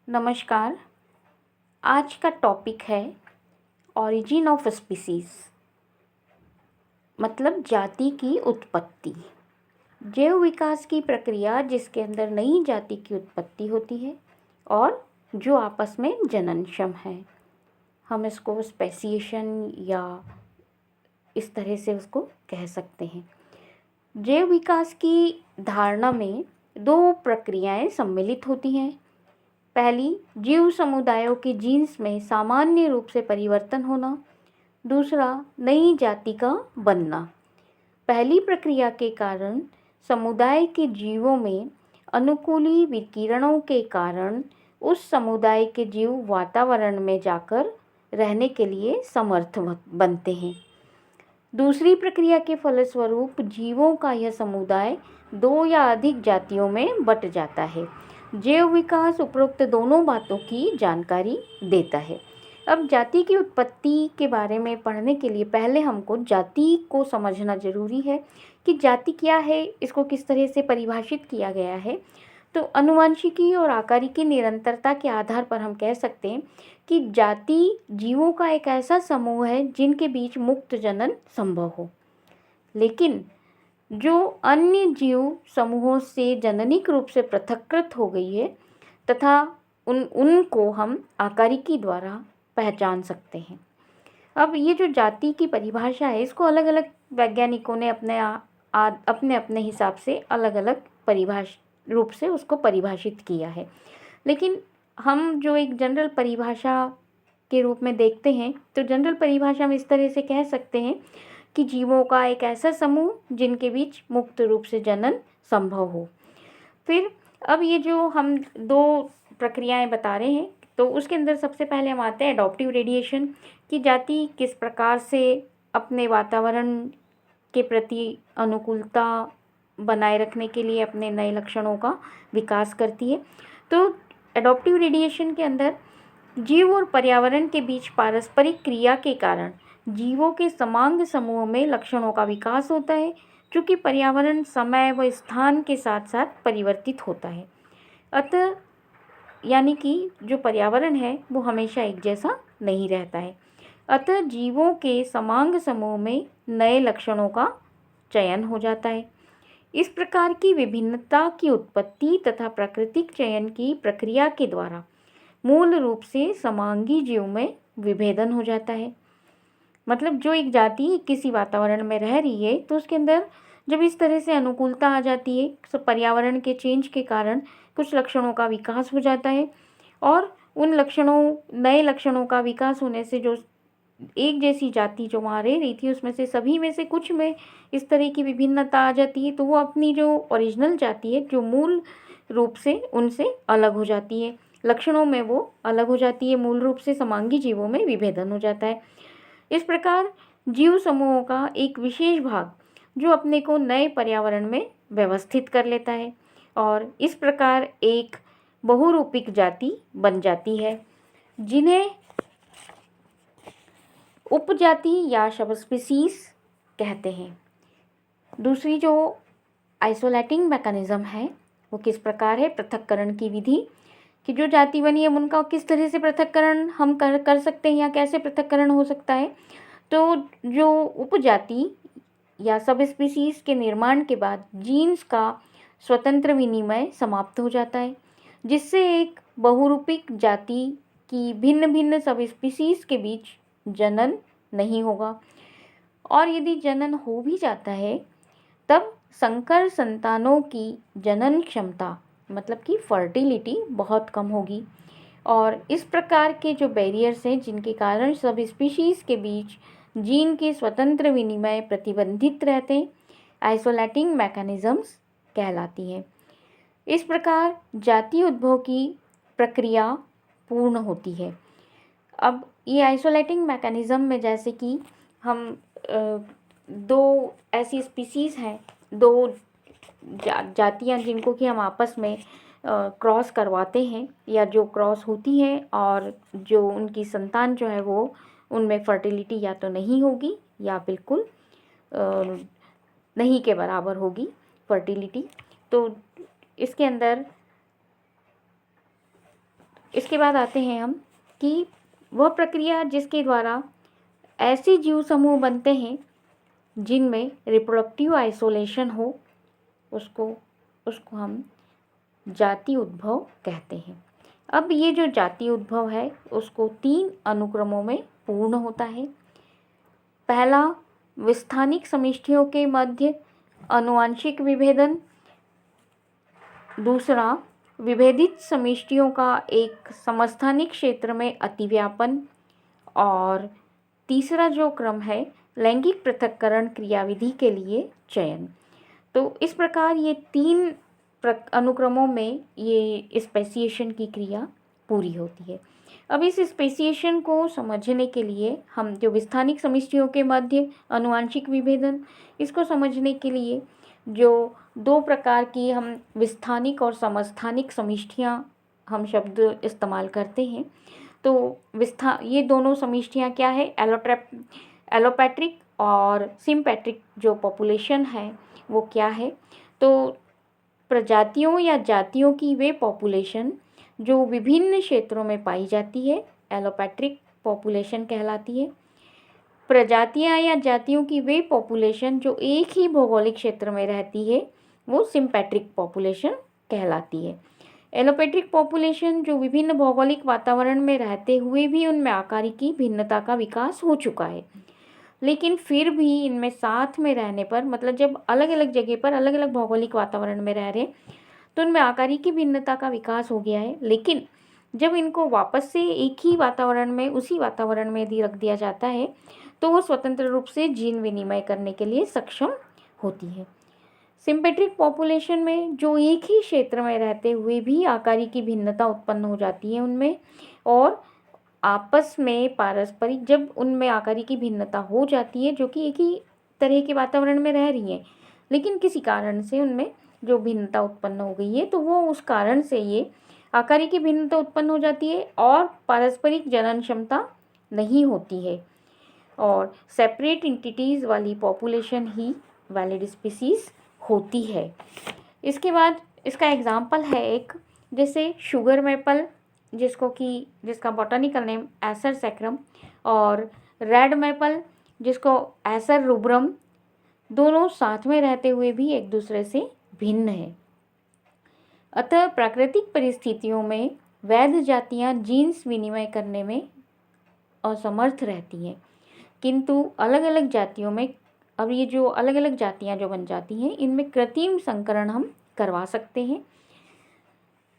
नमस्कार। आज का टॉपिक है ऑरिजिन ऑफ स्पीसीज, मतलब जाति की उत्पत्ति। जैव विकास की प्रक्रिया जिसके अंदर नई जाति की उत्पत्ति होती है और जो आपस में जननक्षम है। हम इसको स्पेसिएशन या इस तरह से उसको कह सकते हैं। जैव विकास की धारणा में दो प्रक्रियाएं सम्मिलित होती हैं। पहली, जीव समुदायों के जीन्स में सामान्य रूप से परिवर्तन होना। दूसरा, नई जाति का बनना। पहली प्रक्रिया के कारण समुदाय के जीवों में अनुकूली विकिरणों के कारण उस समुदाय के जीव वातावरण में जाकर रहने के लिए समर्थ बनते हैं। दूसरी प्रक्रिया के फलस्वरूप जीवों का यह समुदाय दो या अधिक जातियों में बंट जाता है। जैव विकास उपरोक्त दोनों बातों की जानकारी देता है। अब जाति की उत्पत्ति के बारे में पढ़ने के लिए पहले हमको जाति को समझना जरूरी है कि जाति क्या है, इसको किस तरह से परिभाषित किया गया है। तो आनुवंशिकी और आकारिकी निरंतरता के आधार पर हम कह सकते हैं कि जाति जीवों का एक ऐसा समूह है जिनके बीच मुक्त जनन संभव हो, लेकिन जो अन्य जीव समूहों से जननिक रूप से पृथक्कृत हो गई है तथा उनको हम आकारिकी द्वारा पहचान सकते हैं। अब ये जो जाति की परिभाषा है, इसको अलग अलग वैज्ञानिकों ने अपने अपने हिसाब से अलग अलग रूप से उसको परिभाषित किया है। लेकिन हम जो एक जनरल परिभाषा के रूप में देखते हैं, तो जनरल परिभाषा में इस तरह से कह सकते हैं कि जीवों का एक ऐसा समूह जिनके बीच मुक्त रूप से जनन संभव हो। फिर अब ये जो हम दो प्रक्रियाएं बता रहे हैं, तो उसके अंदर सबसे पहले हम आते हैं एडॉप्टिव रेडिएशन की। जाति किस प्रकार से अपने वातावरण के प्रति अनुकूलता बनाए रखने के लिए अपने नए लक्षणों का विकास करती है। तो एडॉप्टिव रेडिएशन के अंदर जीव और पर्यावरण के बीच पारस्परिक क्रिया के कारण जीवों के समांग समूह में लक्षणों का विकास होता है, चूँकि पर्यावरण समय व स्थान के साथ साथ परिवर्तित होता है। अतः यानी कि जो पर्यावरण है वो हमेशा एक जैसा नहीं रहता है। अतः जीवों के समांग समूह में नए लक्षणों का चयन हो जाता है। इस प्रकार की विभिन्नता की उत्पत्ति तथा प्राकृतिक चयन की प्रक्रिया के द्वारा मूल रूप से समांगी जीव में विभेदन हो जाता है। मतलब जो एक जाति किसी वातावरण में रह रही है, तो उसके अंदर जब इस तरह से अनुकूलता आ जाती है, तो पर्यावरण के चेंज के कारण कुछ लक्षणों का विकास हो जाता है और उन नए लक्षणों का विकास होने से जो एक जैसी जाति जो वहाँ रह रही थी, उसमें से सभी में से कुछ में इस तरह की विभिन्नता आ जाती है, तो वो अपनी जो ओरिजिनल जाति है, जो मूल रूप से उनसे अलग हो जाती है, लक्षणों में वो अलग हो जाती है, मूल रूप से समांगी जीवों में विभेदन हो जाता है। इस प्रकार जीव समूहों का एक विशेष भाग जो अपने को नए पर्यावरण में व्यवस्थित कर लेता है और इस प्रकार एक बहुरूपिक जाति बन जाती है, जिन्हें उपजाति या सबस्पीसीज कहते हैं। दूसरी जो आइसोलेटिंग मैकेनिज्म है वो किस प्रकार है, पृथक्करण की विधि, कि जो जाति बनी है उनका किस तरह से पृथक्करण हम कर सकते हैं या कैसे पृथक्करण हो सकता है। तो जो उपजाति या सब स्पीसीज के निर्माण के बाद जीन्स का स्वतंत्र विनिमय समाप्त हो जाता है, जिससे एक बहुरूपिक जाति की भिन्न भिन्न सब स्पीसीज के बीच जनन नहीं होगा, और यदि जनन हो भी जाता है तब संकर संतानों की जनन क्षमता, मतलब कि फर्टिलिटी बहुत कम होगी। और इस प्रकार के जो बैरियर्स हैं जिनके कारण सब स्पीशीज़ के बीच जीन के स्वतंत्र विनिमय प्रतिबंधित रहते हैं, आइसोलेटिंग मैकेनिज्म्स कहलाती हैं। इस प्रकार जाति उद्भव की प्रक्रिया पूर्ण होती है। अब ये आइसोलेटिंग मैकेनिज्म में जैसे कि हम दो ऐसी स्पीसीज़ हैं, दो जातियां जिनको कि हम आपस में क्रॉस करवाते हैं या जो क्रॉस होती हैं और जो उनकी संतान जो है वो उनमें फर्टिलिटी या तो नहीं होगी या बिल्कुल नहीं के बराबर होगी फर्टिलिटी। तो इसके अंदर इसके बाद आते हैं हम कि वह प्रक्रिया जिसके द्वारा ऐसे जीव समूह बनते हैं जिनमें रिप्रोडक्टिव आइसोलेशन हो, उसको हम जाति उद्भव कहते हैं। अब ये जो जाति उद्भव है उसको 3 अनुक्रमों में पूर्ण होता है। पहला, विस्थानिक समष्टियों के मध्य आनुवंशिक विभेदन। दूसरा, विभेदित समष्टियों का एक समस्थानिक क्षेत्र में अतिव्यापन। और तीसरा जो क्रम है, लैंगिक पृथक्करण क्रियाविधि के लिए चयन। तो इस प्रकार ये 3 अनुक्रमों में ये स्पेसिएशन की क्रिया पूरी होती है। अब इस स्पेसिएशन को समझने के लिए हम जो विस्थानिक समष्टियों के मध्य आनुवंशिक विभेदन, इसको समझने के लिए जो 2 प्रकार की हम विस्थानिक और समस्थानिक समष्टियाँ हम शब्द इस्तेमाल करते हैं। तो ये दोनों समष्टियाँ क्या है, एलोपैट्रिक और सिम्पैट्रिक जो पॉपुलेशन है वो क्या है। तो प्रजातियों या जातियों की वे पॉपुलेशन जो विभिन्न क्षेत्रों में पाई जाती है, एलोपैट्रिक पॉपुलेशन कहलाती है। प्रजातियां या जातियों की वे पॉपुलेशन जो एक ही भौगोलिक क्षेत्र में रहती है, वो सिम्पैट्रिक पॉपुलेशन कहलाती है। एलोपैट्रिक पॉपुलेशन जो विभिन्न भौगोलिक वातावरण में रहते हुए भी उनमें आकारिकी भिन्नता का विकास हो चुका है, लेकिन फिर भी इनमें साथ में रहने पर, मतलब जब अलग अलग जगह पर अलग अलग भौगोलिक वातावरण में रह रहे तो उनमें आकारिकी भिन्नता का विकास हो गया है। लेकिन जब इनको वापस से एक ही वातावरण में, उसी वातावरण में यदि रख दिया जाता है तो वो स्वतंत्र रूप से जीन विनिमय करने के लिए सक्षम होती है। सिम्पेट्रिक पॉपुलेशन में जो एक ही क्षेत्र में रहते हुए भी आकारिकी भिन्नता उत्पन्न हो जाती है उनमें, और आपस में पारस्परिक जब उनमें आकारिकी भिन्नता हो जाती है जो कि एक ही तरह के वातावरण में रह रही हैं, लेकिन किसी कारण से उनमें जो भिन्नता उत्पन्न हो गई है तो वो उस कारण से ये आकारिकी भिन्नता उत्पन्न हो जाती है और पारस्परिक जनन क्षमता नहीं होती है, और सेपरेट एंटिटीज़ वाली पॉपुलेशन ही वैलिड स्पीसीज होती है। इसके बाद इसका एग्जाम्पल है एक, जैसे शुगर मैपल जिसका बॉटनिकल नेम एसर सैक्रम, और रेड मैपल जिसको एसर रूब्रम, दोनों साथ में रहते हुए भी एक दूसरे से भिन्न है। अतः प्राकृतिक परिस्थितियों में वैध जातियां जीन्स विनिमय करने में असमर्थ रहती हैं, किंतु अलग अलग जातियों में, अब ये जो अलग अलग जातियां जो बन जाती हैं इनमें कृत्रिम संकरण हम करवा सकते हैं,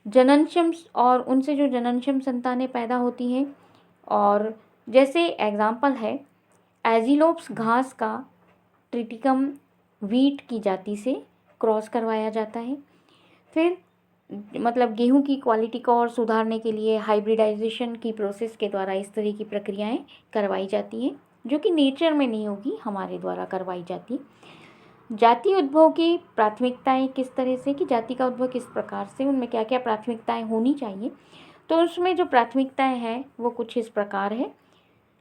जननक्षम, और उनसे जो जननक्षम संतानें पैदा होती हैं। और जैसे एग्जाम्पल है, एजिलोप्स घास का ट्रिटिकम वीट की जाति से क्रॉस करवाया जाता है। फिर मतलब गेहूं की क्वालिटी को और सुधारने के लिए हाइब्रिडाइजेशन की प्रोसेस के द्वारा इस तरह की प्रक्रियाएं करवाई जाती हैं जो कि नेचर में नहीं होगी, हमारे द्वारा करवाई जाती। जाति उद्भव की प्राथमिकताएं किस तरह से, कि जाति का उद्भव किस प्रकार से, उनमें क्या क्या प्राथमिकताएं होनी चाहिए, तो उसमें जो प्राथमिकताएं हैं वो कुछ इस प्रकार है: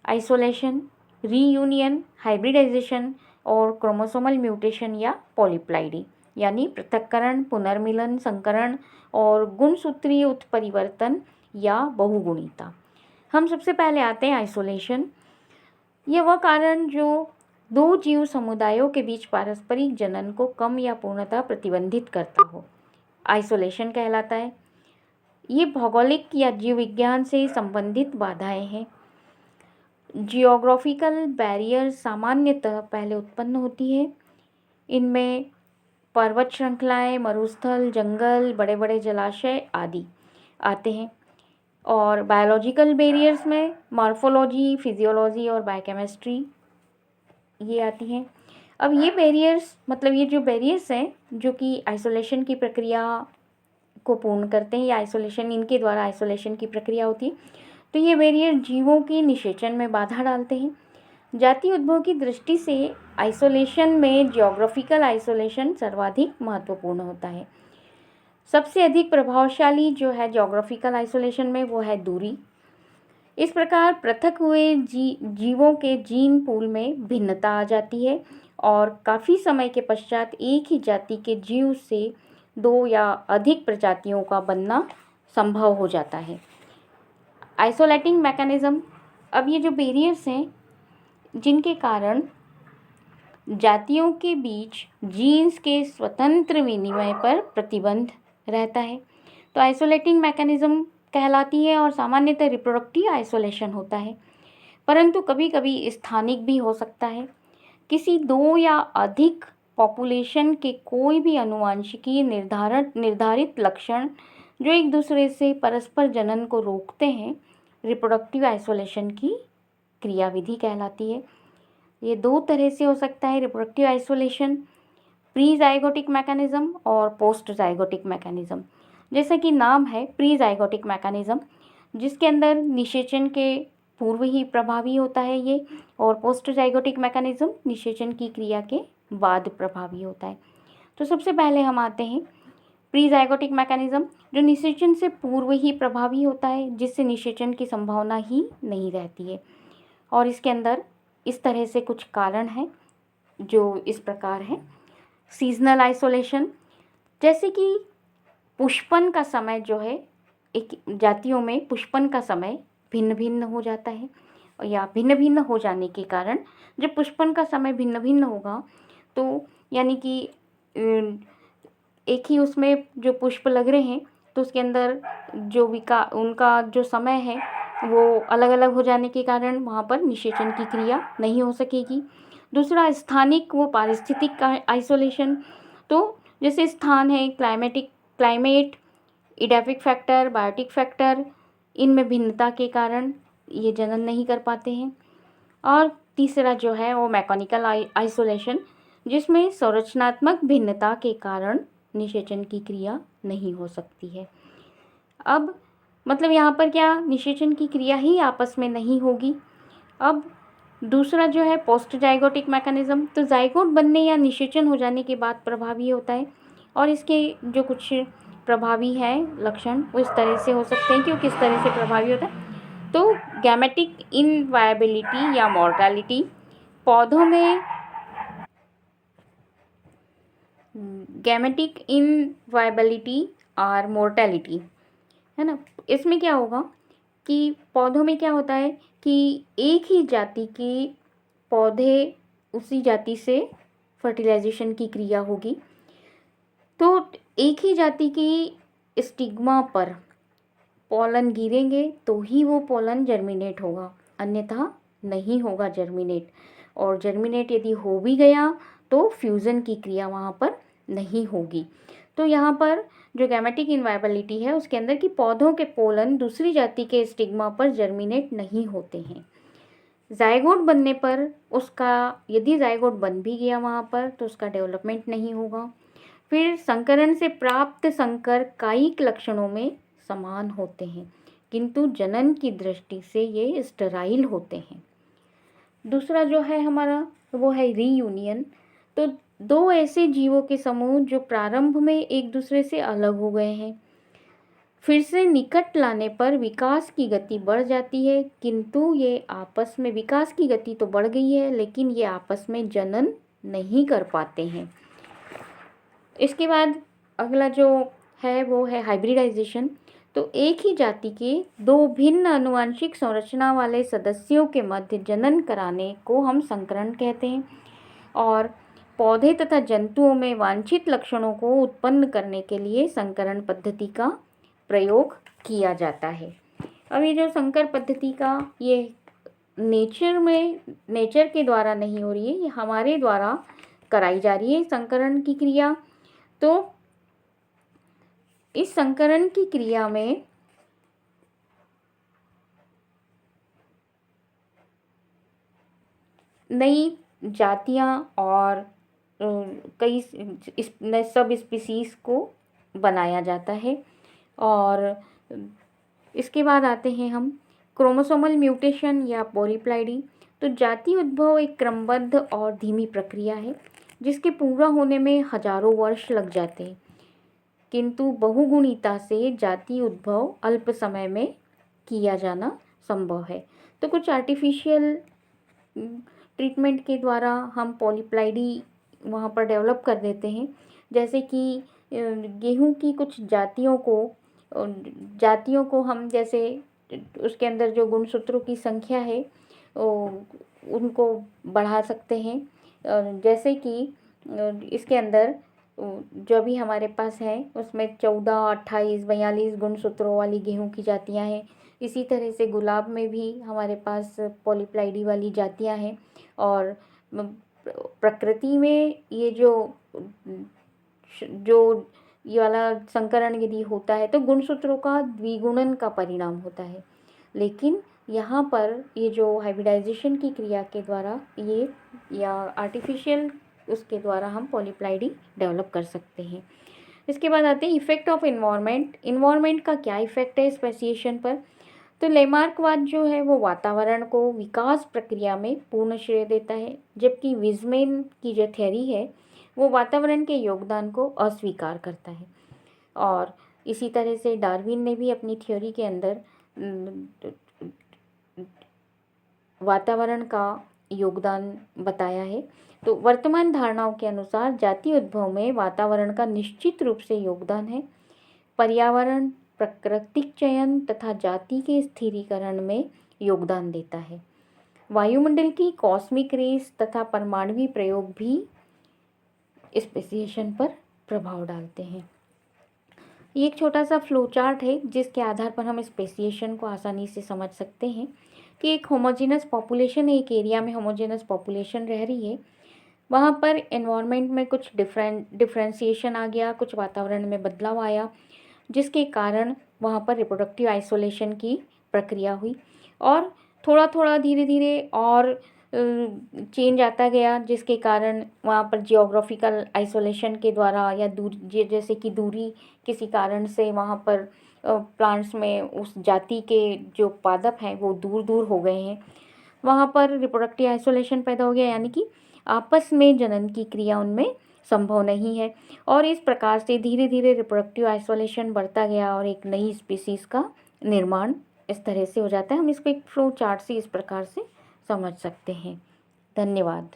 आइसोलेशन, रीयूनियन, हाइब्रिडाइजेशन और क्रोमोसोमल म्यूटेशन या पॉलीप्लाइडी, यानी पृथक्करण, पुनर्मिलन, संकरण और गुणसूत्रीय उत्परिवर्तन या बहुगुणिता। हम सबसे पहले आते हैं आइसोलेशन। यह वह कारण जो 2 जीव समुदायों के बीच पारस्परिक जनन को कम या पूर्णतः प्रतिबंधित करता हो, आइसोलेशन कहलाता है। ये भौगोलिक या जीव विज्ञान से संबंधित बाधाएं हैं। जियोग्राफिकल बैरियर सामान्यतः पहले उत्पन्न होती है। इनमें पर्वत श्रृंखलाएं, मरुस्थल, जंगल, बड़े बड़े जलाशय आदि आते हैं। और बायोलॉजिकल बैरियर्स में मॉर्फोलॉजी, फिजियोलॉजी और बायोकेमिस्ट्री ये आती हैं। अब ये बैरियर्स, मतलब ये जो बैरियर्स हैं जो कि आइसोलेशन की प्रक्रिया को पूर्ण करते हैं, या आइसोलेशन, इनके द्वारा आइसोलेशन की प्रक्रिया होती है, तो ये बैरियर जीवों की निषेचन में बाधा डालते हैं। जाति उद्भव की दृष्टि से आइसोलेशन में जियोग्राफिकल आइसोलेशन सर्वाधिक महत्वपूर्ण होता है। सबसे अधिक प्रभावशाली जो है जियोग्राफिकल आइसोलेशन में वो है दूरी। इस प्रकार पृथक हुए जीवों के जीन पूल में भिन्नता आ जाती है और काफ़ी समय के पश्चात एक ही जाति के जीव से 2 या अधिक प्रजातियों का बनना संभव हो जाता है। आइसोलेटिंग मैकेनिज्म, अब ये जो बैरियर्स हैं जिनके कारण जातियों के बीच जीन्स के स्वतंत्र विनिमय पर प्रतिबंध रहता है, तो आइसोलेटिंग मैकेनिज्म कहलाती है और सामान्यतः रिप्रोडक्टिव आइसोलेशन होता है, परंतु कभी कभी स्थानिक भी हो सकता है। किसी दो या अधिक पॉपुलेशन के कोई भी आनुवंशिकीय निर्धारित लक्षण जो एक दूसरे से परस्पर जनन को रोकते हैं, रिप्रोडक्टिव आइसोलेशन की क्रियाविधि कहलाती है। ये दो तरह से हो सकता है reproductive isolation, pre zygotic mechanism और पोस्ट जाइगोटिक मैकेनिज्म। जैसा कि नाम है प्री जाइगोटिक मैकेनिज्म, जिसके अंदर निषेचन के पूर्व ही प्रभावी होता है ये, और पोस्ट जाइगोटिक मैकेनिज्म निषेचन की क्रिया के बाद प्रभावी होता है। तो सबसे पहले हम आते हैं प्री जाइगोटिक मैकेनिज्म, जो निषेचन से पूर्व ही प्रभावी होता है, जिससे निषेचन की संभावना ही नहीं रहती है। और इसके अंदर इस तरह से कुछ कारण हैं जो इस प्रकार हैं। सीजनल आइसोलेशन, जैसे कि पुष्पन का समय जो है, एक जातियों में पुष्पन का समय भिन्न भिन्न हो जाता है, या भिन्न भिन्न हो जाने के कारण जब पुष्पन का समय भिन्न भिन्न होगा तो यानी कि एक ही उसमें जो पुष्प लग रहे हैं तो उसके अंदर जो उनका जो समय है वो अलग अलग हो जाने के कारण वहाँ पर निषेचन की क्रिया नहीं हो सकेगी। दूसरा स्थानिक व पारिस्थितिक आइसोलेशन, तो जैसे स्थान है, climate, edaphic factor, biotic factor, इनमें भिन्नता के कारण ये जनन नहीं कर पाते हैं। और तीसरा जो है वो मैकेनिकल आइसोलेशन, जिसमें संरचनात्मक भिन्नता के कारण निषेचन की क्रिया नहीं हो सकती है। अब मतलब यहाँ पर क्या निषेचन की क्रिया ही आपस में नहीं होगी। अब दूसरा जो है पोस्ट जाइगोटिक मैकेनिज्म, तो जाइगोट बनने या निषेचन हो जाने के बाद प्रभावी होता है, और इसके जो कुछ प्रभावी है लक्षण वो इस तरह से हो सकते हैं कि वो किस तरह से प्रभावी होता है। तो गैमेटिक इनवायबिलिटी या मॉर्टेलिटी, पौधों में गैमेटिक इनवायबिलिटी और मोर्टेलिटी है ना। इसमें क्या होगा कि पौधों में क्या होता है कि एक ही जाति के पौधे उसी जाति से फर्टिलाइजेशन की क्रिया होगी, तो एक ही जाति की स्टिग्मा पर पोलन गिरेंगे तो ही वो पोलन जर्मिनेट होगा, अन्यथा नहीं होगा जर्मिनेट। और जर्मिनेट यदि हो भी गया तो फ्यूज़न की क्रिया वहाँ पर नहीं होगी। तो यहाँ पर जो गैमेटिक इनवायबिलिटी है उसके अंदर कि पौधों के पोलन दूसरी जाति के स्टिग्मा पर जर्मिनेट नहीं होते हैं। जाइगोट बनने पर उसका, यदि जाइगोट बन भी गया वहाँ पर तो उसका डेवलपमेंट नहीं होगा। फिर संकरण से प्राप्त संकर कायिक लक्षणों में समान होते हैं, किंतु जनन की दृष्टि से ये स्टेराइल होते हैं। दूसरा जो है हमारा वो है रीयूनियन, तो दो ऐसे जीवों के समूह जो प्रारंभ में एक दूसरे से अलग हो गए हैं, फिर से निकट लाने पर विकास की गति बढ़ जाती है, किंतु ये आपस में, विकास की गति तो बढ़ गई है लेकिन ये आपस में जनन नहीं कर पाते हैं। इसके बाद अगला जो है वो है हाइब्रिडाइजेशन, तो एक ही जाति के दो भिन्न आनुवंशिक संरचना वाले सदस्यों के मध्य जनन कराने को हम संकरण कहते हैं, और पौधे तथा जंतुओं में वांछित लक्षणों को उत्पन्न करने के लिए संकरण पद्धति का प्रयोग किया जाता है। अब ये जो संकर पद्धति का ये नेचर के द्वारा नहीं हो रही है, ये हमारे द्वारा कराई जा रही है संकरण की क्रिया। तो इस संकरण की क्रिया में नई जातियां और कई सब स्पीसीज को बनाया जाता है। और इसके बाद आते हैं हम क्रोमोसोमल म्यूटेशन या पॉलीप्लाइडी। तो जाति उद्भव एक क्रमबद्ध और धीमी प्रक्रिया है जिसके पूरा होने में हजारों वर्ष लग जाते हैं, किंतु बहुगुणिता से जाति उद्भव अल्प समय में किया जाना संभव है। तो कुछ आर्टिफिशियल ट्रीटमेंट के द्वारा हम पॉलीप्लाइडी वहाँ पर डेवलप कर देते हैं, जैसे कि गेहूं की कुछ जातियों को हम जैसे उसके अंदर जो गुणसूत्रों की संख्या है उनको बढ़ा सकते हैं। जैसे कि इसके अंदर जो भी हमारे पास है उसमें 14, 28, 42 गुणसूत्रों वाली गेहूं की जातियां हैं। इसी तरह से गुलाब में भी हमारे पास पॉलीप्लाइडी वाली जातियां हैं। और प्रकृति में ये जो ये वाला संकरण यदि होता है तो गुणसूत्रों का द्विगुणन का परिणाम होता है। लेकिन यहाँ पर ये जो हाइब्रिडाइजेशन की क्रिया के द्वारा ये या आर्टिफिशियल उसके द्वारा हम पॉलीप्लाइडी डेवलप कर सकते हैं। इसके बाद आते हैं इफ़ेक्ट ऑफ इन्वायरमेंट का क्या इफ़ेक्ट है स्पेसिएशन पर। तो लेमार्कवाद जो है वो वातावरण को विकास प्रक्रिया में पूर्ण श्रेय देता है, जबकि विज़मेन की जो थ्योरी है वो वातावरण के योगदान को अस्वीकार करता है। और इसी तरह से डार्विन ने भी अपनी थ्योरी के अंदर वातावरण का योगदान बताया है। तो वर्तमान धारणाओं के अनुसार जाति उद्भव में वातावरण का निश्चित रूप से योगदान है। पर्यावरण प्राकृतिक चयन तथा जाति के स्थिरीकरण में योगदान देता है। वायुमंडल की कॉस्मिक रेस तथा परमाणु प्रयोग भी स्पेसिएशन पर प्रभाव डालते हैं। ये एक छोटा सा फ्लो चार्ट है जिसके आधार पर हम स्पेसिएशन को आसानी से समझ सकते हैं कि एक होमोजेनस पॉपुलेशन, एक एरिया में होमोजेनस पॉपुलेशन रह रही है, वहाँ पर एनवायरनमेंट में कुछ डिफरेंशिएशन आ गया, कुछ वातावरण में बदलाव आया, जिसके कारण वहाँ पर रिप्रोडक्टिव आइसोलेशन की प्रक्रिया हुई और थोड़ा थोड़ा धीरे धीरे और चेंज आता गया, जिसके कारण वहाँ पर जियोग्राफिकल आइसोलेशन के द्वारा या जैसे कि दूरी किसी कारण से वहाँ पर प्लांट्स में उस जाति के जो पादप हैं वो दूर दूर हो गए हैं, वहाँ पर रिप्रोडक्टिव आइसोलेशन पैदा हो गया, यानी कि आपस में जनन की क्रिया उनमें संभव नहीं है। और इस प्रकार से धीरे धीरे रिप्रोडक्टिव आइसोलेशन बढ़ता गया और एक नई स्पीसीज़ का निर्माण इस तरह से हो जाता है। हम इसको एक फ्लो चार्ट से इस प्रकार से समझ सकते हैं। धन्यवाद।